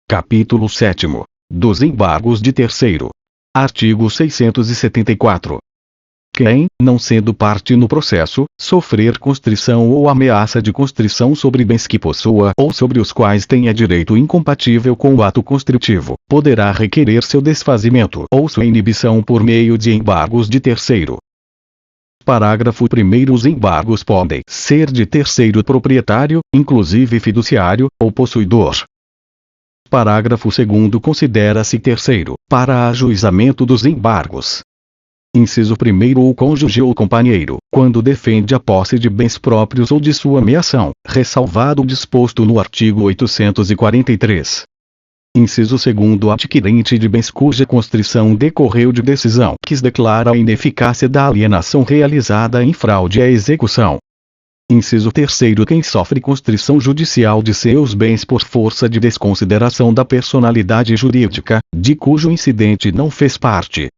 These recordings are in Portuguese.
Capítulo 7º. Dos embargos de terceiro. Artigo 674. Quem, não sendo parte no processo, sofrer constrição ou ameaça de constrição sobre bens que possua ou sobre os quais tenha direito incompatível com o ato constritivo, poderá requerer seu desfazimento ou sua inibição por meio de embargos de terceiro. Parágrafo 1º. Os embargos podem ser de terceiro proprietário, inclusive fiduciário, ou possuidor. Parágrafo 2º. Considera-se terceiro, para ajuizamento dos embargos. Inciso 1º. O cônjuge ou companheiro, quando defende a posse de bens próprios ou de sua meação, ressalvado o disposto no artigo 843. Inciso 2º. Adquirente de bens cuja constrição decorreu de decisão que declara a ineficácia da alienação realizada em fraude à execução. Inciso 3º. Quem sofre constrição judicial de seus bens por força de desconsideração da personalidade jurídica, de cujo incidente não fez parte.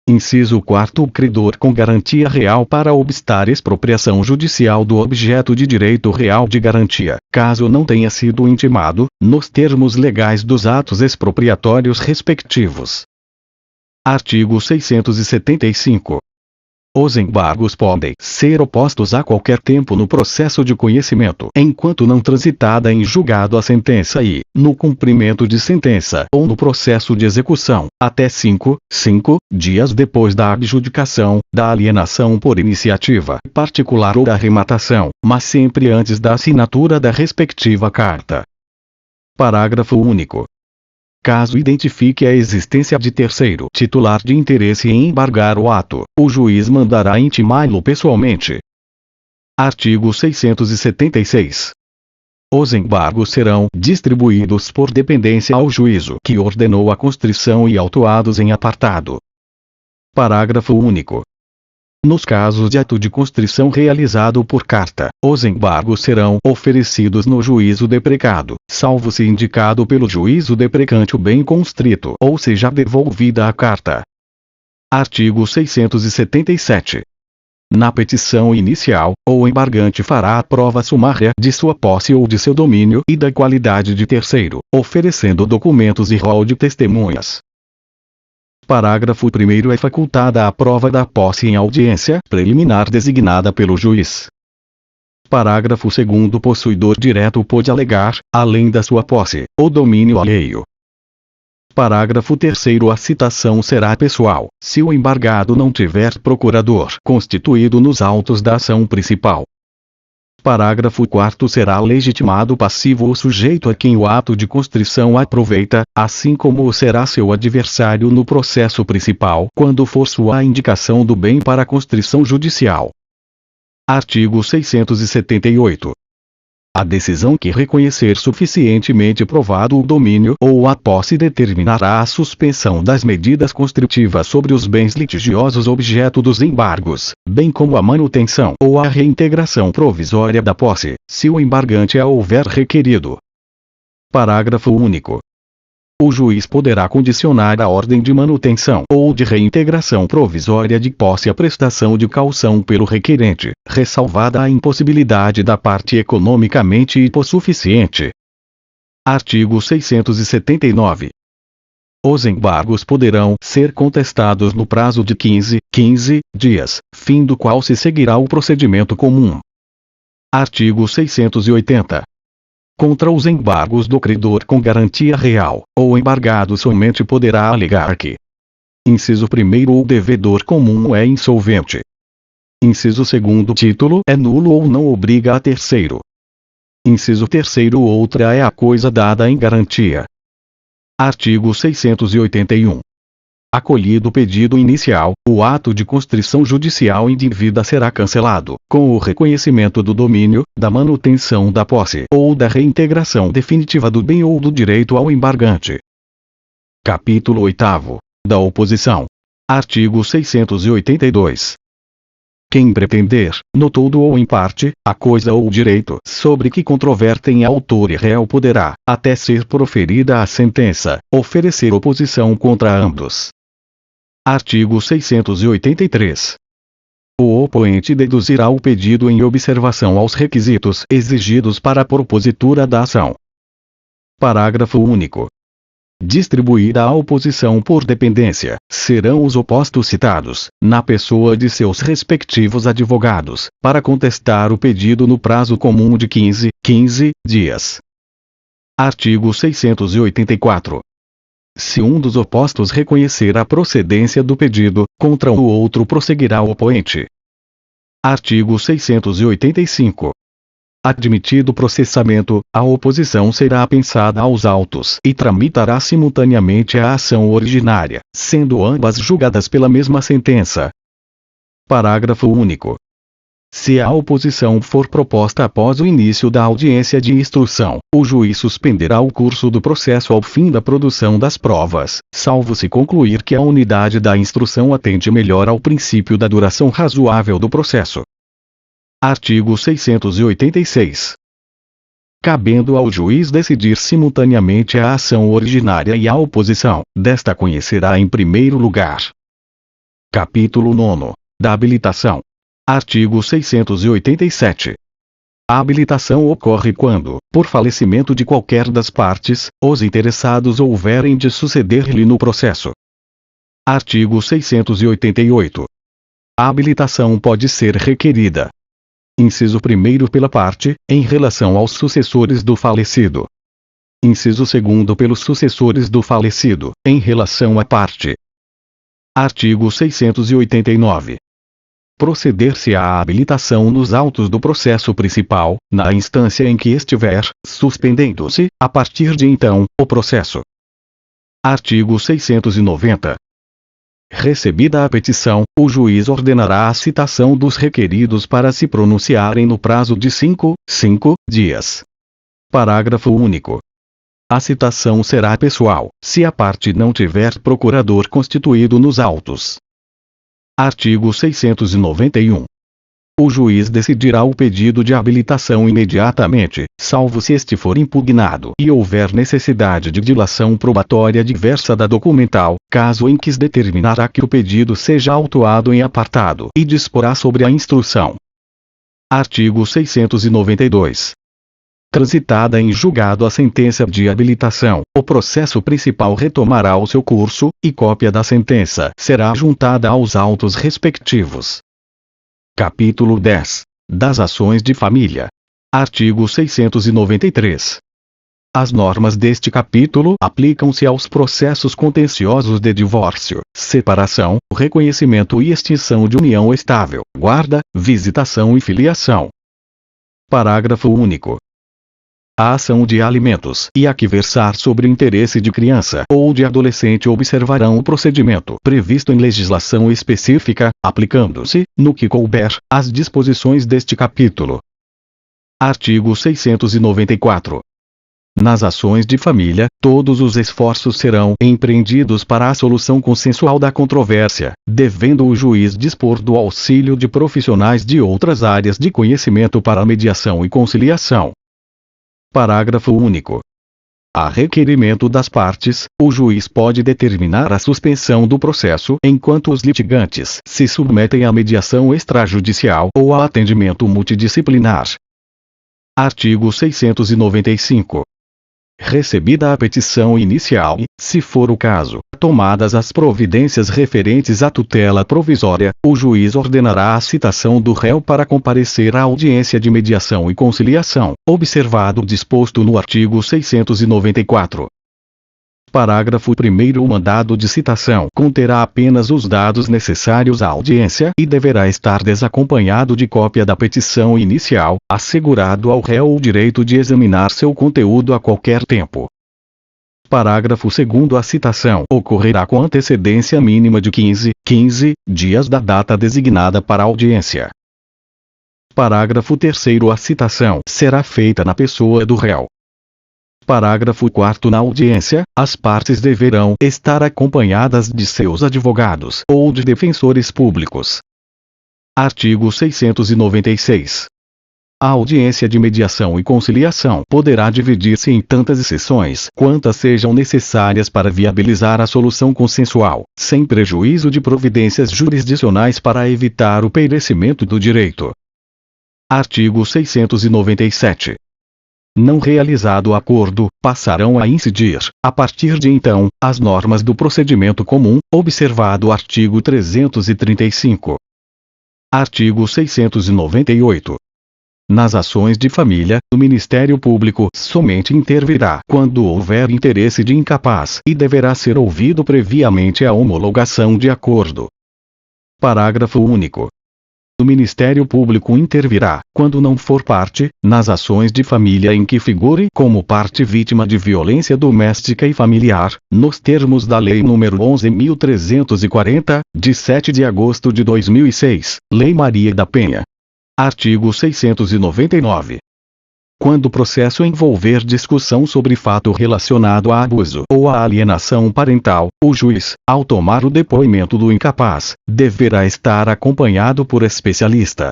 Inciso 4º. O credor com garantia real para obstar expropriação judicial do objeto de direito real de garantia, caso não tenha sido intimado, nos termos legais dos atos expropriatórios respectivos. Artigo 675. Os embargos podem ser opostos a qualquer tempo no processo de conhecimento, enquanto não transitada em julgado a sentença e, no cumprimento de sentença ou no processo de execução, até 5 dias depois da adjudicação, da alienação por iniciativa particular ou da arrematação, mas sempre antes da assinatura da respectiva carta. Parágrafo único. Caso identifique a existência de terceiro titular de interesse em embargar o ato, o juiz mandará intimá-lo pessoalmente. Artigo 676. Os embargos serão distribuídos por dependência ao juízo que ordenou a constrição e autuados em apartado. Parágrafo único. Nos casos de ato de constrição realizado por carta, os embargos serão oferecidos no juízo deprecado, salvo se indicado pelo juízo deprecante o bem constrito ou seja devolvida a carta. Artigo 677. Na petição inicial, o embargante fará a prova sumária de sua posse ou de seu domínio e da qualidade de terceiro, oferecendo documentos e rol de testemunhas. Parágrafo 1º. É facultada a prova da posse em audiência preliminar designada pelo juiz. Parágrafo 2º. O possuidor direto pode alegar, além da sua posse, o domínio alheio. Parágrafo 3º. A citação será pessoal, se o embargado não tiver procurador constituído nos autos da ação principal. Parágrafo 4º. Será legitimado passivo o sujeito a quem o ato de constrição aproveita, assim como o será seu adversário no processo principal quando for sua indicação do bem para a constrição judicial. Artigo 678. A decisão que reconhecer suficientemente provado o domínio ou a posse determinará a suspensão das medidas constritivas sobre os bens litigiosos objeto dos embargos, bem como a manutenção ou a reintegração provisória da posse, se o embargante a houver requerido. Parágrafo único. O juiz poderá condicionar a ordem de manutenção ou de reintegração provisória de posse à prestação de caução pelo requerente, ressalvada a impossibilidade da parte economicamente hipossuficiente. Artigo 679. Os embargos poderão ser contestados no prazo de 15 dias, fim do qual se seguirá o procedimento comum. Artigo 680. Contra os embargos do credor com garantia real, o embargado somente poderá alegar que: inciso 1º. O devedor comum é insolvente. Inciso 2º. O título é nulo ou não obriga a terceiro. Inciso 3º. Outra é a coisa dada em garantia. Artigo 681. Acolhido o pedido inicial, o ato de constrição judicial indevida será cancelado, com o reconhecimento do domínio, da manutenção da posse ou da reintegração definitiva do bem ou do direito ao embargante. Capítulo 8º. Da oposição. Artigo 682. Quem pretender, no todo ou em parte, a coisa ou o direito sobre que controvertem autor e réu poderá, até ser proferida a sentença, oferecer oposição contra ambos. Artigo 683. O oponente deduzirá o pedido em observação aos requisitos exigidos para a propositura da ação. Parágrafo único. Distribuída a oposição por dependência, serão os opostos citados, na pessoa de seus respectivos advogados, para contestar o pedido no prazo comum de 15 dias. Artigo 684. Se um dos opostos reconhecer a procedência do pedido, contra o outro prosseguirá o opoente. Artigo 685. Admitido processamento, a oposição será pensada aos autos e tramitará simultaneamente a ação originária, sendo ambas julgadas pela mesma sentença. Parágrafo único. Se a oposição for proposta após o início da audiência de instrução, o juiz suspenderá o curso do processo ao fim da produção das provas, salvo se concluir que a unidade da instrução atende melhor ao princípio da duração razoável do processo. Artigo 686. Cabendo ao juiz decidir simultaneamente a ação originária e a oposição, desta conhecerá em primeiro lugar. Capítulo 9. Da habilitação. Artigo 687. A habilitação ocorre quando, por falecimento de qualquer das partes, os interessados houverem de suceder-lhe no processo. Artigo 688. A habilitação pode ser requerida. Inciso 1º pela parte, em relação aos sucessores do falecido. Inciso 2º pelos sucessores do falecido, em relação à parte. Artigo 689. Proceder-se à habilitação nos autos do processo principal, na instância em que estiver, suspendendo-se, a partir de então, o processo. Artigo 690. Recebida a petição, o juiz ordenará a citação dos requeridos para se pronunciarem no prazo de 5 dias. Parágrafo único. A citação será pessoal, se a parte não tiver procurador constituído nos autos. Artigo 691. O juiz decidirá o pedido de habilitação imediatamente, salvo se este for impugnado e houver necessidade de dilação probatória diversa da documental, caso em que se determinará que o pedido seja autuado em apartado e disporá sobre a instrução. Artigo 692. Transitada em julgado a sentença de habilitação, o processo principal retomará o seu curso, e cópia da sentença será juntada aos autos respectivos. Capítulo 10. Das ações de família. Artigo 693. As normas deste capítulo aplicam-se aos processos contenciosos de divórcio, separação, reconhecimento e extinção de união estável, guarda, visitação e filiação. Parágrafo único. A ação de alimentos e a que versar sobre o interesse de criança ou de adolescente observarão o procedimento previsto em legislação específica, aplicando-se, no que couber, as disposições deste capítulo. Artigo 694. Nas ações de família, todos os esforços serão empreendidos para a solução consensual da controvérsia, devendo o juiz dispor do auxílio de profissionais de outras áreas de conhecimento para a mediação e conciliação. Parágrafo único. A requerimento das partes, o juiz pode determinar a suspensão do processo enquanto os litigantes se submetem à mediação extrajudicial ou a atendimento multidisciplinar. Artigo 695. Recebida a petição inicial e, se for o caso, tomadas as providências referentes à tutela provisória, o juiz ordenará a citação do réu para comparecer à audiência de mediação e conciliação, observado o disposto no artigo 694. Parágrafo 1º. O mandado de citação conterá apenas os dados necessários à audiência e deverá estar desacompanhado de cópia da petição inicial, assegurado ao réu o direito de examinar seu conteúdo a qualquer tempo. Parágrafo 2º. A citação ocorrerá com antecedência mínima de 15 dias da data designada para a audiência. Parágrafo 3º. A citação será feita na pessoa do réu. Parágrafo 4º. Na audiência, as partes deverão estar acompanhadas de seus advogados ou de defensores públicos. Artigo 696. A audiência de mediação e conciliação poderá dividir-se em tantas sessões quantas sejam necessárias para viabilizar a solução consensual, sem prejuízo de providências jurisdicionais para evitar o perecimento do direito. Artigo 697. não realizado o acordo, passarão a incidir, a partir de então, as normas do procedimento comum, observado o artigo 335. Artigo 698. Nas ações de família, o Ministério Público somente intervirá quando houver interesse de incapaz e deverá ser ouvido previamente a homologação de acordo. Parágrafo único. O Ministério Público intervirá, quando não for parte, nas ações de família em que figure como parte vítima de violência doméstica e familiar, nos termos da Lei nº 11.340, de 7 de agosto de 2006, Lei Maria da Penha. Artigo 699. Quando o processo envolver discussão sobre fato relacionado a abuso ou a alienação parental, o juiz, ao tomar o depoimento do incapaz, deverá estar acompanhado por especialista.